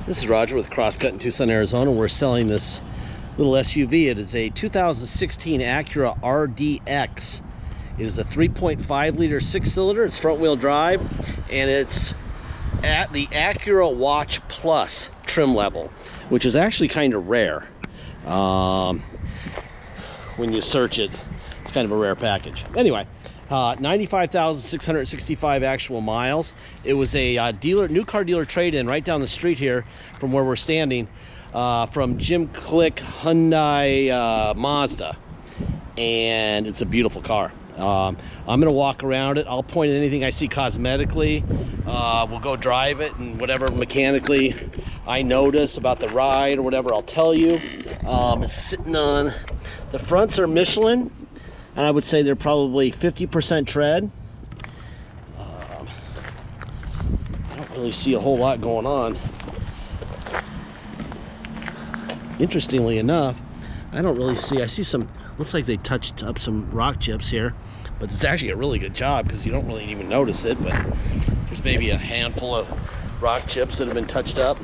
This is Roger with Crosscut in Tucson, Arizona. We're selling this little SUV. It is a 2016 Acura RDX. It is a 3.5 liter 6-cylinder. It's front wheel drive, and it's at the Acura Watch Plus trim level, which is actually kind of rare. When you search it, it's kind of a rare package. Anyway, 95,665 actual miles. It was a new car dealer trade-in right down the street here from where we're standing, from Jim Click Hyundai Mazda, and it's a beautiful car. I'm gonna walk around it. I'll point at anything I see cosmetically. We'll go drive it, and whatever mechanically I notice about the ride or whatever, I'll tell you. It's sitting on, the fronts are Michelin, and I would say they're probably 50% tread. I don't really see a whole lot going on. Interestingly enough, I don't really see, I see some, looks like they touched up some rock chips here, but it's actually a really good job because you don't really even notice it, but there's maybe a handful of rock chips that have been touched up.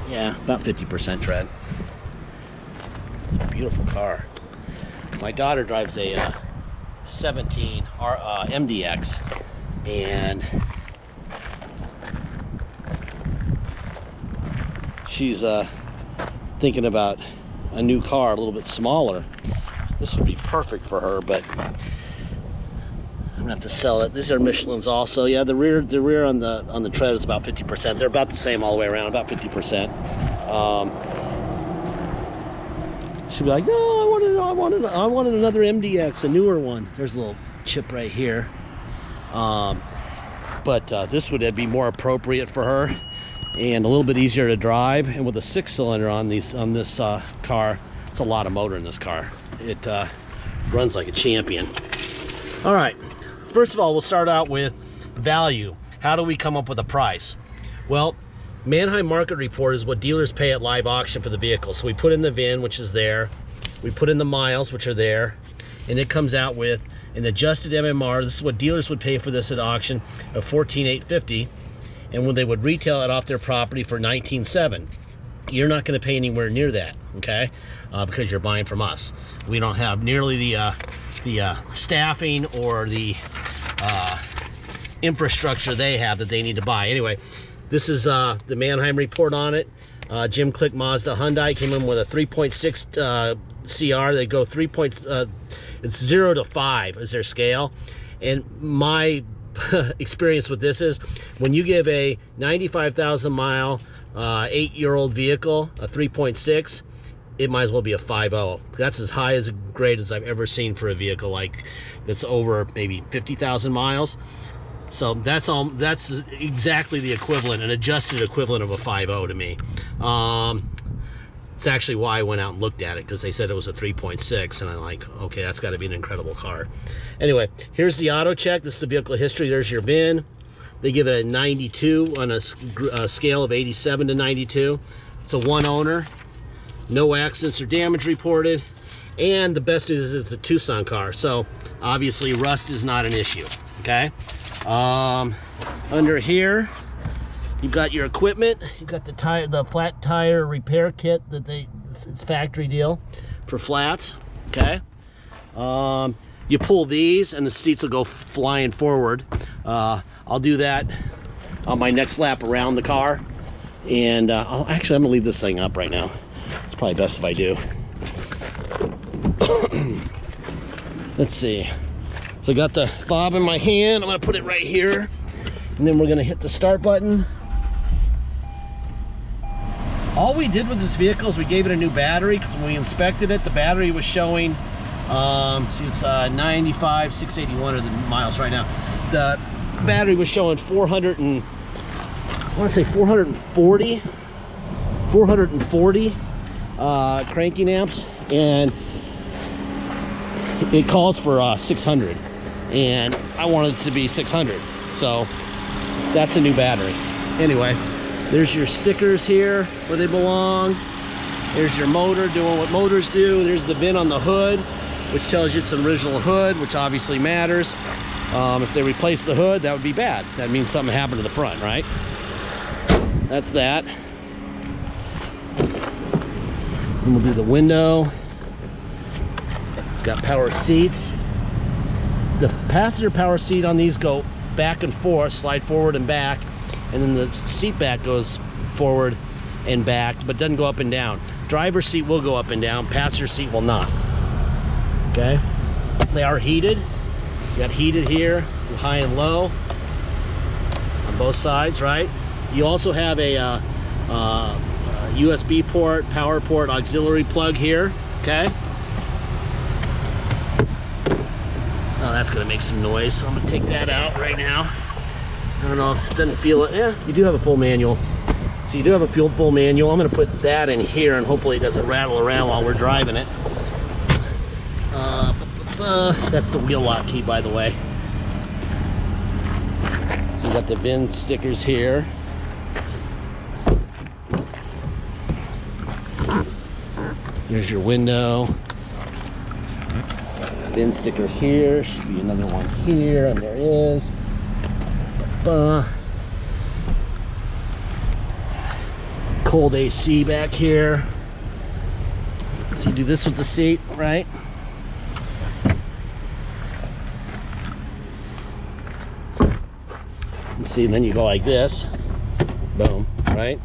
Yeah, about 50% tread. It's a beautiful car. My daughter drives a 17 MDX, and she's thinking about a new car, a little bit smaller. This would be perfect for her, but I'm gonna have to sell it. These are Michelins also. Yeah, the rear on the tread is about 50%. They're about the same all the way around, about 50%. She'll be like, no, I wanted another MDX, a newer one. There's a little chip right here. But this would be more appropriate for her and a little bit easier to drive. And with a 6-cylinder on this car, it's a lot of motor in this car. It runs like a champion. All right, first of all, we'll start out with value. How do we come up with a price? Well, Manheim Market Report is what dealers pay at live auction for the vehicle. So we put in the VIN, which is there. We put in the miles, which are there. And it comes out with an adjusted MMR. This is what dealers would pay for this at auction of $14,850. And when they would retail it off their property for $19,700. You're not going to pay anywhere near that, okay? Because you're buying from us. We don't have nearly the staffing or the infrastructure they have that they need to buy. Anyway, this is the Manheim report on it. Jim Click Mazda Hyundai came in with a 3.6 CR. They go it's 0 to 5 is their scale. And my experience with this is when you give a 95,000 mile 8-year-old vehicle a 3.6, it might as well be a 5.0. That's as high as a grade as I've ever seen for a vehicle like that's over maybe 50,000 miles. So that's exactly the equivalent, an adjusted equivalent of a 5.0 to me. It's actually why I went out and looked at it, because they said it was a 3.6, and I'm like, okay, that's got to be an incredible car. Anyway, here's the auto check. This is the vehicle history. There's your VIN. They give it a 92 on a scale of 87 to 92. It's a one owner, no accidents or damage reported, and the best news is it's a Tucson car, so obviously rust is not an issue. Okay. Under here, you've got your equipment. You've got the flat tire repair kit that it's factory deal for flats. Okay. You pull these, and the seats will go flying forward. I'll do that on my next lap around the car, and I'm gonna leave this thing up right now. It's probably best if I do. Let's see. So I got the fob in my hand. I'm gonna put it right here, and then we're gonna hit the start button. All we did with this vehicle is we gave it a new battery, because when we inspected it, the battery was showing, see, it's 95,681 are the miles right now. The battery was showing 440 cranking amps, and it calls for 600, and I wanted it to be 600, so that's a new battery. Anyway, there's your stickers here where they belong. There's your motor doing what motors do. There's the VIN on the hood, which tells you it's an original hood, which obviously matters. If they replace the hood, that would be bad. That means something happened to the front, right? that's that. And we'll do the window. It's got power seats. The passenger power seat on these go back and forth, slide forward and back, and then the seat back goes forward and back, but doesn't go up and down. Driver's seat will go up and down, passenger seat will not. Okay, they are heated. You got heated here, high and low on both sides, right? You also have a USB port, power port, auxiliary plug here. Okay. Oh, that's gonna make some noise, so I'm gonna take that out right now. I don't know if it doesn't feel it. Yeah, you do have a full manual. So you do have a full manual. I'm gonna put that in here and hopefully it doesn't rattle around while we're driving it. That's the wheel lock key, by the way. So you got the VIN stickers here. Here's your window. VIN sticker here. Should be another one here, and there is. Cold AC back here. So you do this with the seat, right? And see, and then you go like this. Boom, right?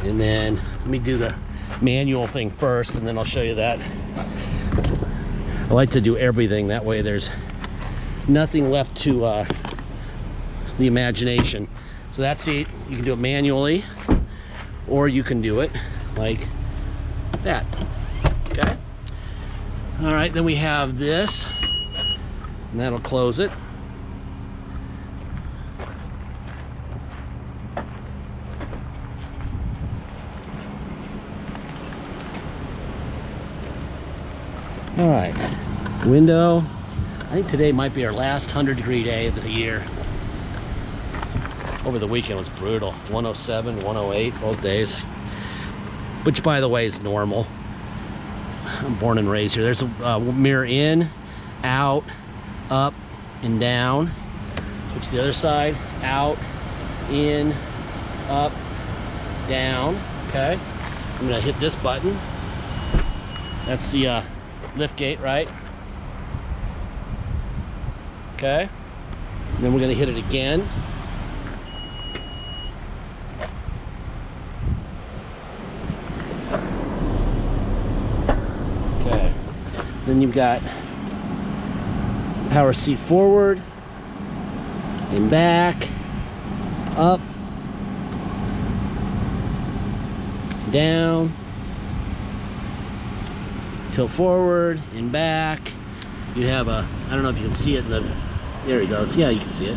And then let me do the manual thing first, and then I'll show you that. I like to do everything, that way there's nothing left to the imagination. So that seat, you can do it manually, or you can do it like that. Okay. All right, then we have this, and that'll close it. All right, window. I think today might be our last 100-degree day of the year. Over the weekend was brutal. 107, 108, both days. Which, by the way, is normal. I'm born and raised here. There's a mirror in, out, up, and down. Switch to the other side. Out, in, up, down. Okay. I'm gonna hit this button. That's the lift gate, right? Okay. And then we're gonna hit it again. Okay. Then you've got power seat forward and back, up, down, tilt forward and back. You have a, I don't know if you can see it in the, there he goes. Yeah, you can see it.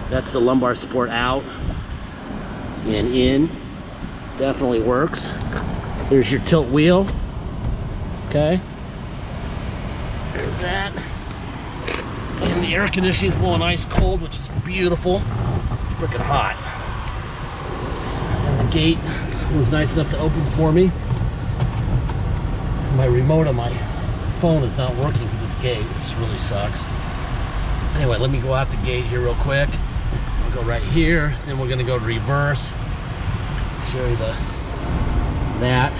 That's the lumbar support out and in. Definitely works. There's your tilt wheel. Okay. There's that. And the air conditioning is blowing ice cold, which is beautiful. It's freaking hot. And the gate was nice enough to open for me. My remote on my phone is not working for this gate, which really sucks. Anyway, let me go out the gate here real quick. I'll go right here, then we're gonna go to reverse. Show you that.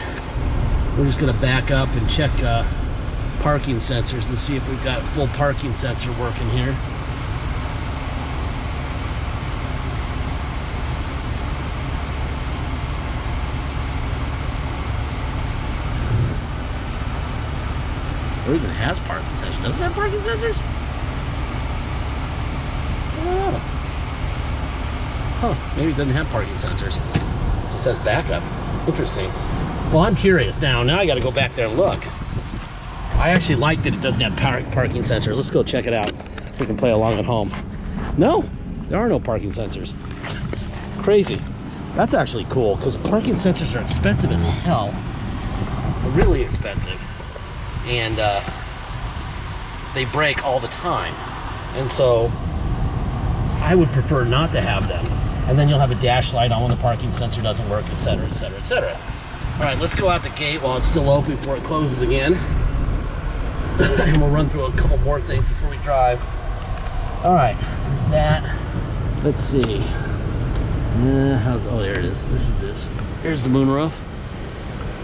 We're just gonna back up and check parking sensors and see if we've got full parking sensor working here. Or even has parking sensors. Does it have parking sensors? I don't know. Huh, maybe it doesn't have parking sensors. It just says backup. Interesting. Well, I'm curious now. Now I gotta go back there and look. I actually like that it doesn't have parking sensors. Let's go check it out. We can play along at home. No, there are no parking sensors. Crazy. That's actually cool, because parking sensors are expensive as hell. Really expensive. And they break all the time, and so I would prefer not to have them. And then you'll have a dash light on when the parking sensor doesn't work, etc., etc., etc. All right, let's go out the gate while it's still open before it closes again. And we'll run through a couple more things before we drive. All right, there's that. Let's see. Oh, there it is. Here's the moonroof.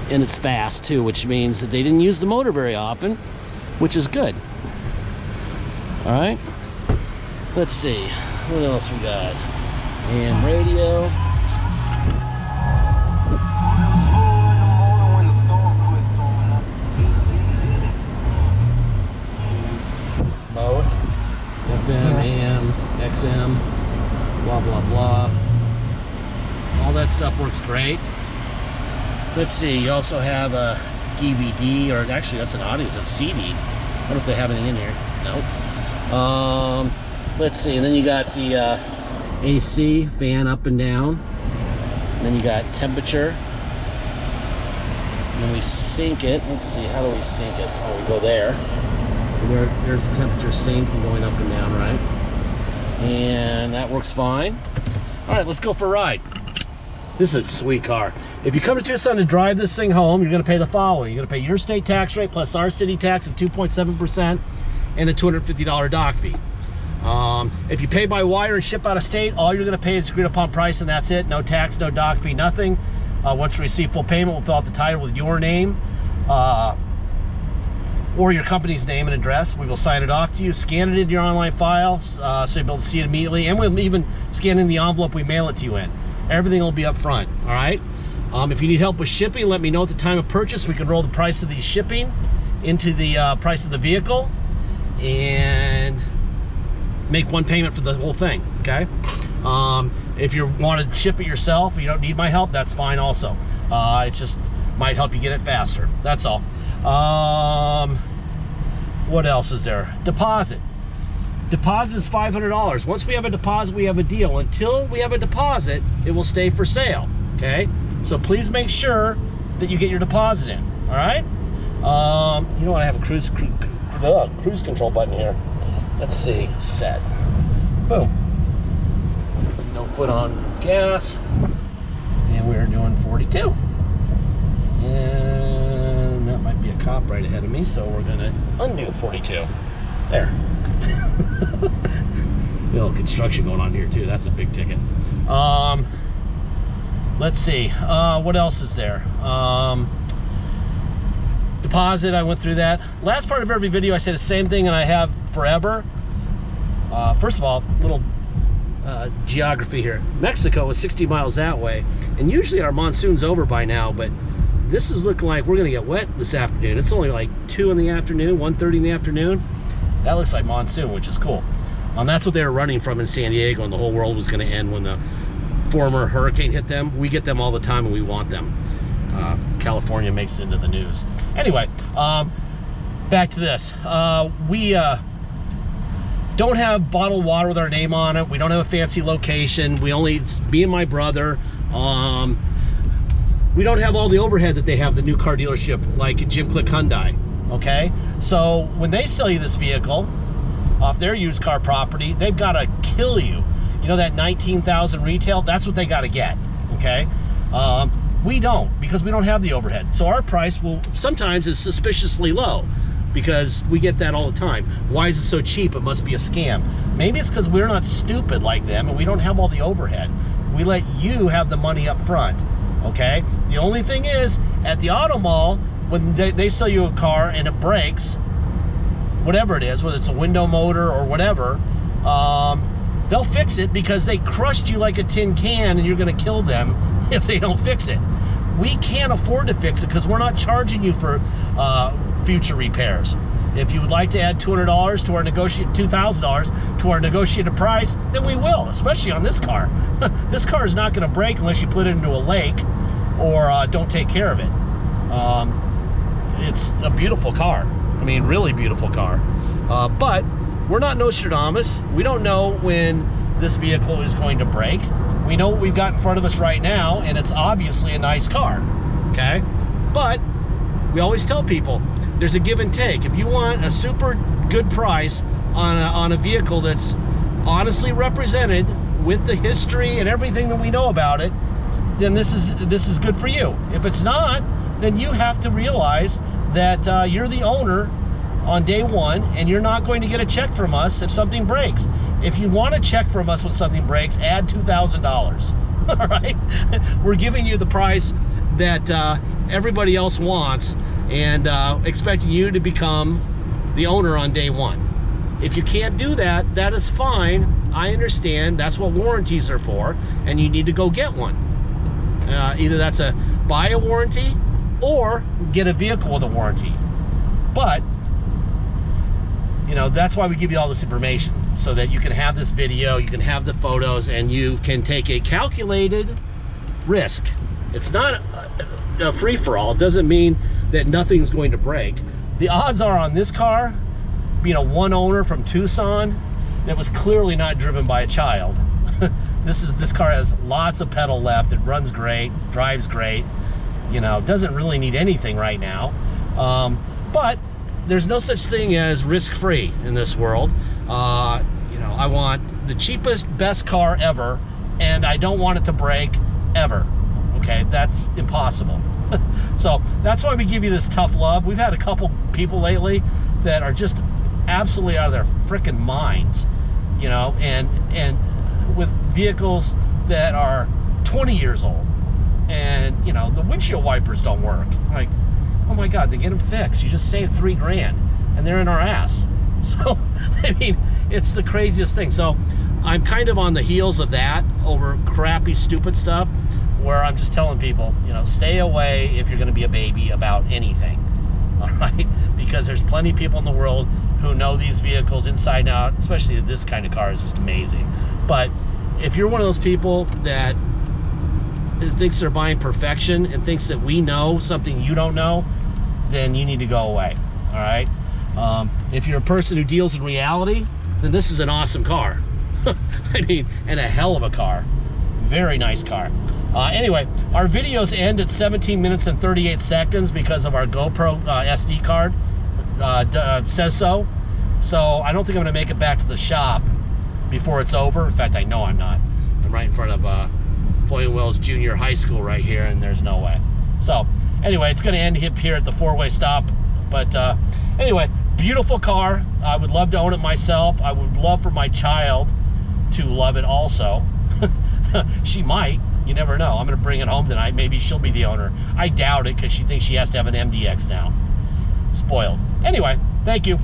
And it's fast too, which means that they didn't use the motor very often, which is good. All right. Let's see. What else we got? And radio. Mode. FM, AM, XM, blah, blah, blah. All that stuff works great. Let's see, you also have a DVD, or actually that's an audio, it's a CD. I wonder if they have anything in here. Nope. Let's see, and then you got the AC, fan up and down. And then you got temperature. And then we sync it. Let's see, how do we sync it? Oh, we go there. So there's the temperature synced and going up and down, right? And that works fine. All right, let's go for a ride. This is a sweet car. If you come to Tucson to drive this thing home, you're gonna pay the following. You're gonna pay your state tax rate plus our city tax of 2.7% and a $250 dock fee. If you pay by wire and ship out of state, all you're gonna pay is agreed upon price and that's it. No tax, no dock fee, nothing. Once we receive full payment, we'll fill out the title with your name or your company's name and address. We will sign it off to you, scan it into your online file so you'll be able to see it immediately, and we'll even scan in the envelope we mail it to you in. Everything will be up front, all right? If you need help with shipping, let me know at the time of purchase. We can roll the price of the shipping into the price of the vehicle and make one payment for the whole thing, okay? If you want to ship it yourself, you don't need my help, that's fine also. It just might help you get it faster, that's all. What else is there? Deposit. Deposit is $500. Once we have a deposit, we have a deal. Until we have a deposit, it will stay for sale, okay? So please make sure that you get your deposit in, all right? You know what, I have a cruise control button here. Let's see, set. Boom. No foot on gas. And we're doing 42. And that might be a cop right ahead of me, so we're gonna undo 42. There. A little construction going on here too. That's a big ticket. Let's see. What else is there? Deposit, I went through that. Last part of every video I say the same thing, and I have forever. First of all, little geography here. Mexico is 60 miles that way, and usually our monsoon's over by now, but this is looking like we're gonna get wet this afternoon. It's only like 2 in the afternoon, 1:30 in the afternoon. That looks like monsoon, which is cool. That's what they were running from in San Diego, and the whole world was gonna end when the former hurricane hit them. We get them all the time and we want them. California makes it into the news. Anyway, back to this. We don't have bottled water with our name on it. We don't have a fancy location. It's me and my brother. We don't have all the overhead that they have the new car dealership like at Jim Click Hyundai, okay? So when they sell you this vehicle off their used car property, they've gotta kill you. You know that 19,000 retail, that's what they gotta get, okay? We don't, because we don't have the overhead. So our price will sometimes is suspiciously low because we get that all the time. Why is it so cheap? It must be a scam. Maybe it's because we're not stupid like them and we don't have all the overhead. We let you have the money up front, okay? The only thing is, at the auto mall, when they sell you a car and it breaks, whatever it is, whether it's a window motor or whatever, they'll fix it because they crushed you like a tin can and you're gonna kill them if they don't fix it. We can't afford to fix it because we're not charging you for future repairs. If you would like to add $200 to our $2,000 to our negotiated price, then we will, especially on this car. This car is not gonna break unless you put it into a lake or don't take care of it. It's a beautiful car. I mean, really beautiful car. But we're not Nostradamus. We don't know when this vehicle is going to break. We know what we've got in front of us right now, and it's obviously a nice car, okay? But we always tell people, there's a give and take. If you want a super good price on a vehicle that's honestly represented with the history and everything that we know about it, then this is good for you. If it's not, then you have to realize that you're the owner on day one, and you're not going to get a check from us if something breaks. If you want a check from us when something breaks, add $2,000. All right? We're giving you the price that everybody else wants, and expecting you to become the owner on day one. If you can't do that, that is fine. I understand. That's what warranties are for, and you need to go get one. Either that's buy a warranty or get a vehicle with a warranty. But, you know, that's why we give you all this information, so that you can have this video, you can have the photos, and you can take a calculated risk. It's not a free-for-all. It doesn't mean that nothing's going to break. The odds are on this car being a one owner from Tucson that was clearly not driven by a child. This car has lots of pedal left. It runs great, drives great, you know, doesn't really need anything right now. But there's no such thing as risk-free in this world. You know, I want the cheapest, best car ever, and I don't want it to break ever. Okay, that's impossible. So that's why we give you this tough love. We've had a couple people lately that are just absolutely out of their freaking minds, you know, and with vehicles that are 20 years old, and you know, the windshield wipers don't work. Like, oh my God, they get them fixed. You just saved $3 grand, and they're in our ass. So I mean, it's the craziest thing. So I'm kind of on the heels of that over crappy, stupid stuff, where I'm just telling people, you know, stay away if you're going to be a baby about anything. All right, because there's plenty of people in the world who know these vehicles inside and out, especially this kind of car is just amazing. But if you're one of those people that thinks they're buying perfection and thinks that we know something you don't know, then you need to go away. All right, if you're a person who deals in reality, then this is an awesome car. I mean, and a hell of a car. Very nice car. Anyway, our videos end at 17 minutes and 38 seconds because of our GoPro SD card says so. So I don't think I'm going to make it back to the shop before it's over. In fact, I know I'm not. I'm right in front of Floyd Wells Junior High School right here, and there's no way. So anyway, it's going to end here at the four-way stop. But anyway, beautiful car. I would love to own it myself. I would love for my child to love it also. She might. You never know. I'm going to bring it home tonight. Maybe she'll be the owner. I doubt it, because she thinks she has to have an MDX now. Spoiled. Anyway, thank you.